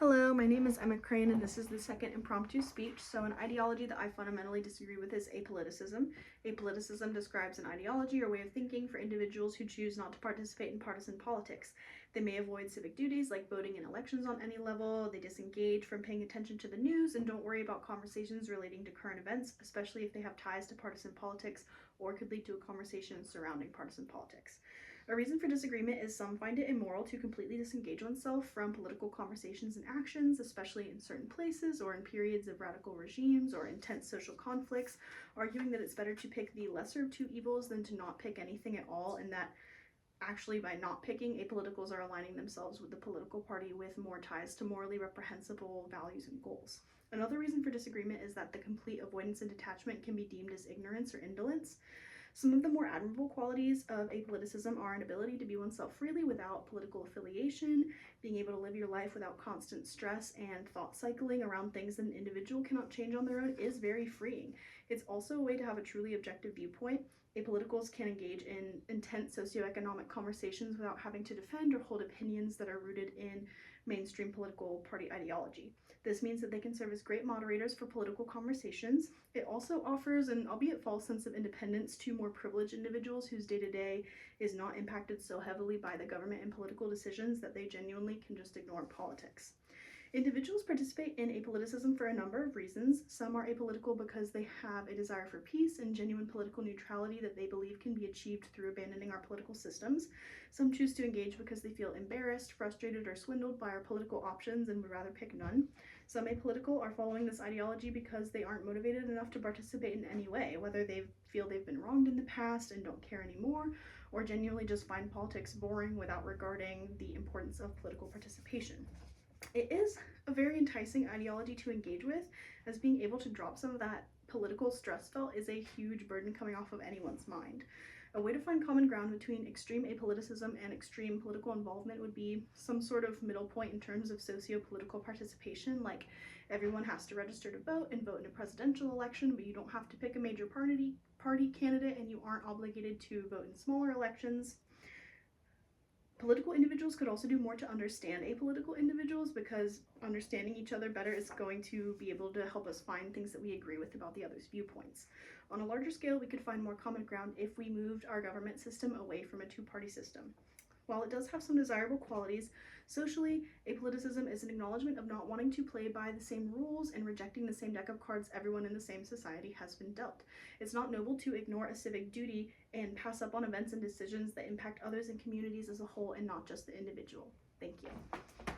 Hello, my name is Emma Crane, and this is the second impromptu speech. So an ideology that I fundamentally disagree with is apoliticism. Apoliticism describes an ideology or way of thinking for individuals who choose not to participate in partisan politics. They may avoid civic duties like voting in elections on any level, they disengage from paying attention to the news, and don't worry about conversations relating to current events, especially if they have ties to partisan politics or could lead to a conversation surrounding partisan politics. A reason for disagreement is some find it immoral to completely disengage oneself from political conversations and actions, especially in certain places or in periods of radical regimes or intense social conflicts, arguing that it's better to pick the lesser of two evils than to not pick anything at all, and that actually by not picking, apoliticals are aligning themselves with the political party with more ties to morally reprehensible values and goals. Another reason for disagreement is that the complete avoidance and detachment can be deemed as ignorance or indolence. Some of the more admirable qualities of apoliticism are an ability to be oneself freely without political affiliation, being able to live your life without constant stress, and thought cycling around things that an individual cannot change on their own is very freeing. It's also a way to have a truly objective viewpoint. Apoliticals can engage in intense socioeconomic conversations without having to defend or hold opinions that are rooted in mainstream political party ideology. This means that they can serve as great moderators for political conversations. It also offers an albeit false sense of independence to more privileged individuals whose day-to-day is not impacted so heavily by the government and political decisions that they genuinely can just ignore politics. Individuals participate in apoliticism for a number of reasons. Some are apolitical because they have a desire for peace and genuine political neutrality that they believe can be achieved through abandoning our political systems. Some choose to engage because they feel embarrassed, frustrated, or swindled by our political options and would rather pick none. Some apolitical are following this ideology because they aren't motivated enough to participate in any way, whether they feel they've been wronged in the past and don't care anymore, or genuinely just find politics boring without regarding the importance of political participation. It is a very enticing ideology to engage with, as being able to drop some of that political stress felt is a huge burden coming off of anyone's mind. A way to find common ground between extreme apoliticism and extreme political involvement would be some sort of middle point in terms of socio-political participation, like everyone has to register to vote and vote in a presidential election, but you don't have to pick a major party candidate, and you aren't obligated to vote in smaller elections. Political individuals could also do more to understand apolitical individuals, because understanding each other better is going to be able to help us find things that we agree with about the other's viewpoints. On a larger scale, we could find more common ground if we moved our government system away from a two-party system. While it does have some desirable qualities, socially, apoliticism is an acknowledgement of not wanting to play by the same rules and rejecting the same deck of cards everyone in the same society has been dealt. It's not noble to ignore a civic duty and pass up on events and decisions that impact others and communities as a whole and not just the individual. Thank you.